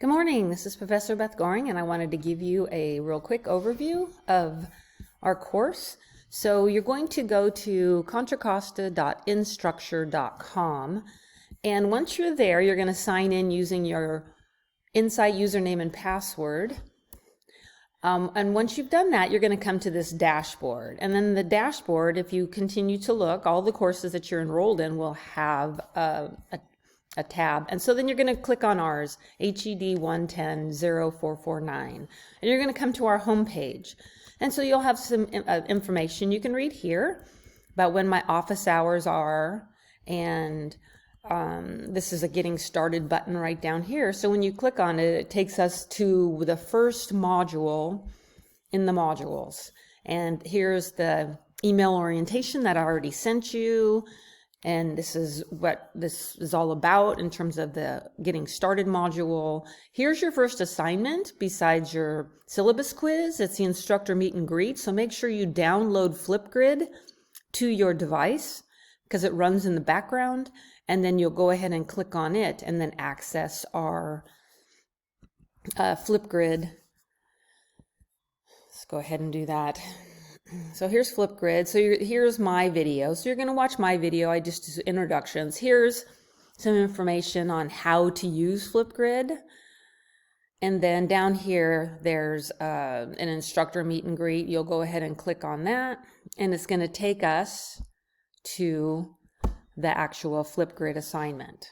Good morning, this is Professor Beth Goring, and I wanted to give you a real quick overview of our course. So you're going to go to contracosta.instructure.com, and once you're there, you're going to sign in using your Insight username and password. And once you've done that, you're going to come to this dashboard. And then the dashboard, if you continue to look, all the courses that you're enrolled in will have a tab. And so then you're going to click on ours, HED 110-0449. And you're going to come to our home page. And so you'll have some information you can read here about when my office hours are. And this is a getting started button right down here. So when you click on it, it takes us to the first module in the modules. And here's the email orientation that I already sent you. And this is what this is all about in terms of the getting started module. Here's your first assignment besides your syllabus quiz. It's the instructor meet and greet. So make sure you download Flipgrid to your device because it runs in the background. And then you'll go ahead and click on it and then access our Flipgrid. Let's go ahead and do that. So here's Flipgrid. So here's my video. So you're going to watch my video. I just do introductions. Here's some information on how to use Flipgrid. And then down here, there's an instructor meet and greet. You'll go ahead and click on that. And it's going to take us to the actual Flipgrid assignment.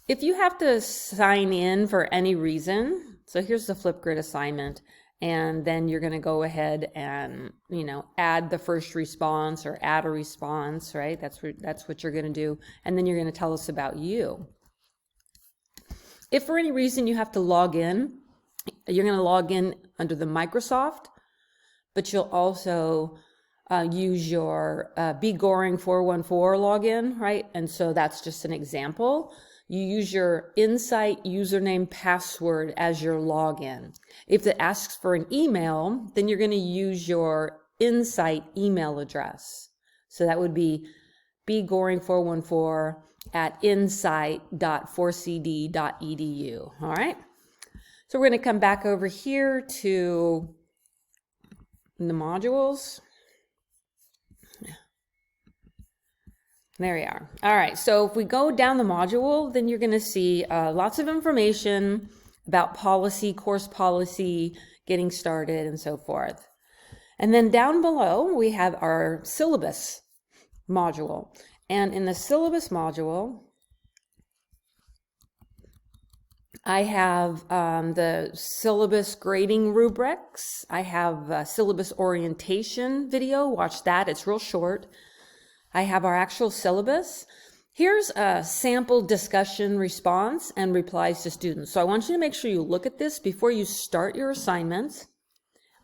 If you have to sign in for any reason, so here's the Flipgrid assignment, and then you're going to go ahead and, add the first response or add a response, right? That's what you're going to do. And then you're going to tell us about you. If for any reason you have to log in, you're going to log in under the Microsoft, but you'll also use your B. Goring 414 login, right? And so that's just an example. You use your Insight username password as your login. If it asks for an email, then you're going to use your Insight email address. So that would be bgoring414@insight.4cd.edu. All right. So we're going to come back over here to the modules. There we are. All right, so if we go down the module, then you're going to see lots of information about policy, course policy, getting started, and so forth. And then down below, we have our syllabus module. And in the syllabus module, I have the syllabus grading rubrics. I have a syllabus orientation video. Watch that. It's real short. I have our actual syllabus. Here's a sample discussion response and replies to students. So I want you to make sure you look at this before you start your assignments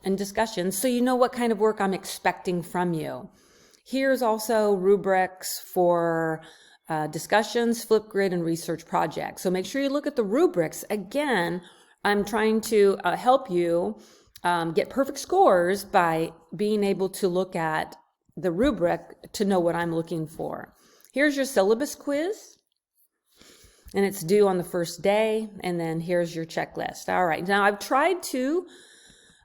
and discussions so you know what kind of work I'm expecting from you. Here's also rubrics for discussions, Flipgrid, and research projects. So make sure you look at the rubrics. Again, I'm trying to help you get perfect scores by being able to look at the rubric to know what I'm looking for. Here's your syllabus quiz, and it's due on the first day, and then here's your checklist. All right, now I've tried to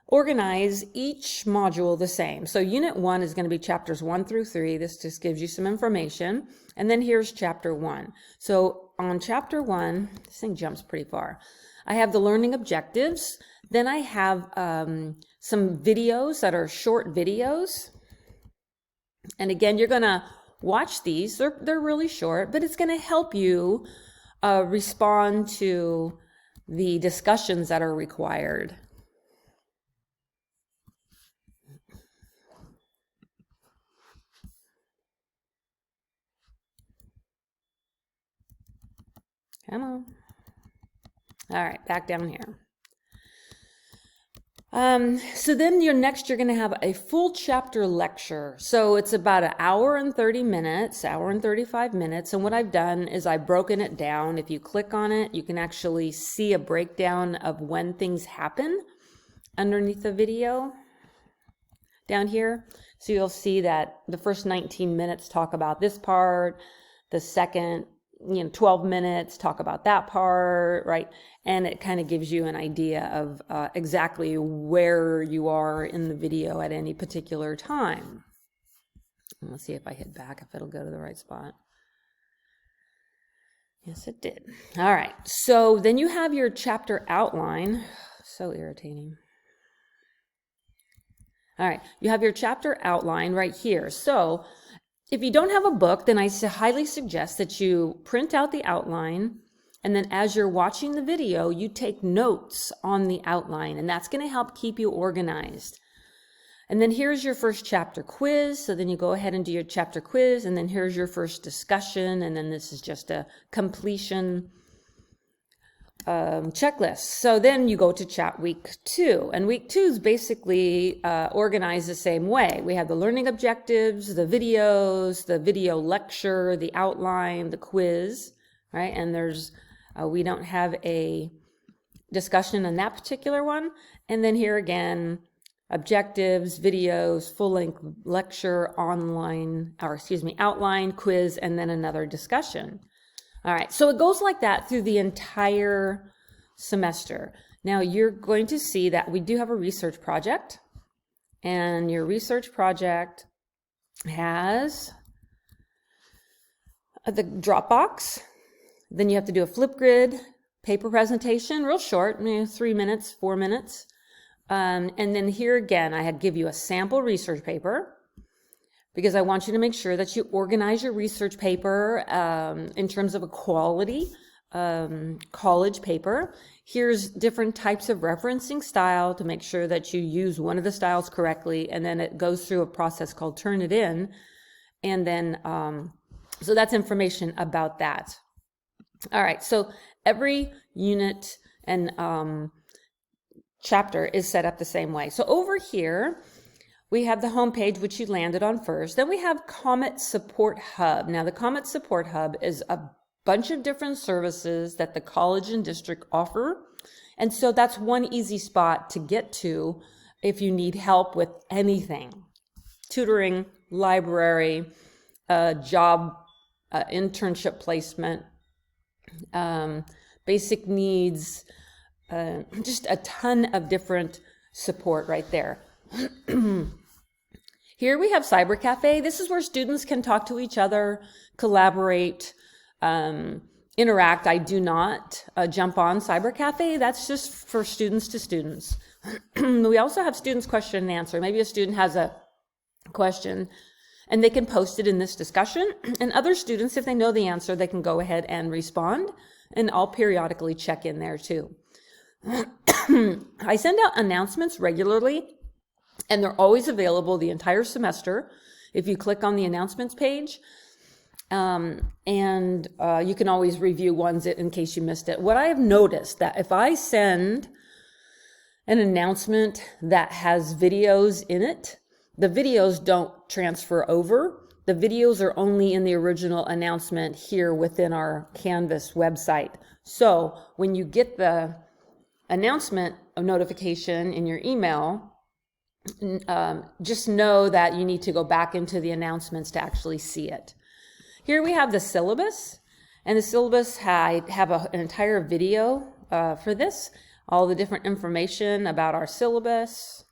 organize each module the same. So Unit 1 is going to be chapters 1 through 3. This just gives you some information. And then here's chapter 1. So on chapter 1, this thing jumps pretty far. I have the learning objectives. Then I have some videos that are short videos. And again, you're going to watch these. They're really short, but it's going to help you respond to the discussions that are required. Come on. All right, back down here. So then you're going to have a full chapter lecture. So it's about an hour and 30 minutes, hour and 35 minutes. And what I've done is I've broken it down. If you click on it, you can actually see a breakdown of when things happen underneath the video down here. So you'll see that the first 19 minutes talk about this part. the second 12 minutes, talk about that part, right? And it kind of gives you an idea of exactly where you are in the video at any particular time. Let's see if I hit back, if it'll go to the right spot. Yes, it did. All right, so then you have your chapter outline. So irritating. All right, you have your chapter outline right here. So if you don't have a book, then I highly suggest that you print out the outline, and then as you're watching the video, you take notes on the outline, and that's going to help keep you organized. And then here's your first chapter quiz. So then you go ahead and do your chapter quiz, and then here's your first discussion, and then this is just a completion checklist. So then you go to week 2, and week 2 is basically organized the same way. We have the learning objectives, the videos, the video lecture, the outline, the quiz, right? And there's we don't have a discussion on that particular one. And then here again, objectives, videos, full-length lecture, outline, quiz, and then another discussion. All right, so it goes like that through the entire semester. Now you're going to see that we do have a research project, and your research project has the Dropbox. Then you have to do a Flipgrid paper presentation, real short, 3 minutes, 4 minutes. And then here again, I had give you a sample research paper, because I want you to make sure that you organize your research paper in terms of a quality college paper. Here's different types of referencing style to make sure that you use one of the styles correctly, and then it goes through a process called Turnitin. And then, so that's information about that. All right, so every unit and chapter is set up the same way. So over here, we have the home page, which you landed on first. Then we have Comet Support Hub. Now, the Comet Support Hub is a bunch of different services that the college and district offer. And so that's one easy spot to get to if you need help with anything. Tutoring, library, job, internship placement, basic needs, just a ton of different support right there. Here we have Cyber Cafe. This is where students can talk to each other, collaborate, interact. I do not jump on Cyber Cafe. That's just for students to students. We also have students question and answer. Maybe a student has a question and they can post it in this discussion. And other students, if they know the answer, they can go ahead and respond. And I'll periodically check in there too. I send out announcements regularly, and they're always available the entire semester if you click on the announcements page. You can always review ones in case you missed it. What I have noticed that if I send an announcement that has videos in it, the videos don't transfer over. The videos are only in the original announcement here within our Canvas website. So when you get the announcement notification in your email, just know that you need to go back into the announcements to actually see it. Here we have the syllabus, and the syllabus, I have an entire video for this, all the different information about our syllabus.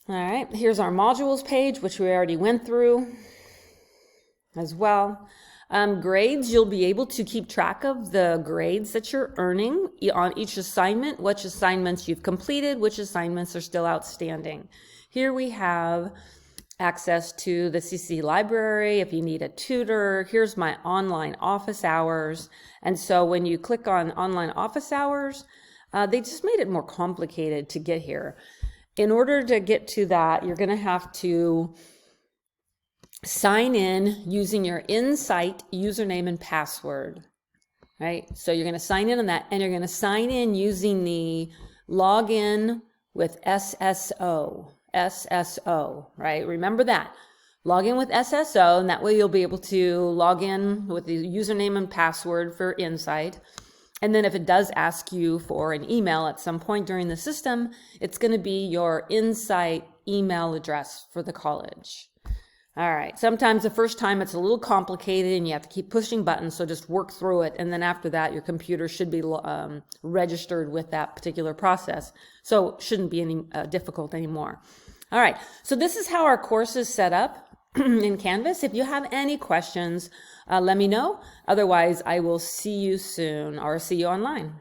All right, here's our modules page, which we already went through as well. Grades, you'll be able to keep track of the grades that you're earning on each assignment, which assignments you've completed, which assignments are still outstanding. Here we have access to the CC library if you need a tutor. Here's my online office hours. And so when you click on online office hours, they just made it more complicated to get here. In order to get to that, you're going to have to sign in using your Insight username and password, right? So you're going to sign in on that, and you're going to sign in using the login with SSO, right? Remember that. Log in with SSO, and that way you'll be able to log in with the username and password for Insight. And then if it does ask you for an email at some point during the system, it's going to be your Insight email address for the college. All right. Sometimes the first time it's a little complicated and you have to keep pushing buttons, so just work through it. And then after that, your computer should be registered with that particular process. So it shouldn't be any difficult anymore. All right. So this is how our course is set up in Canvas. If you have any questions, let me know. Otherwise, I will see you soon or see you online.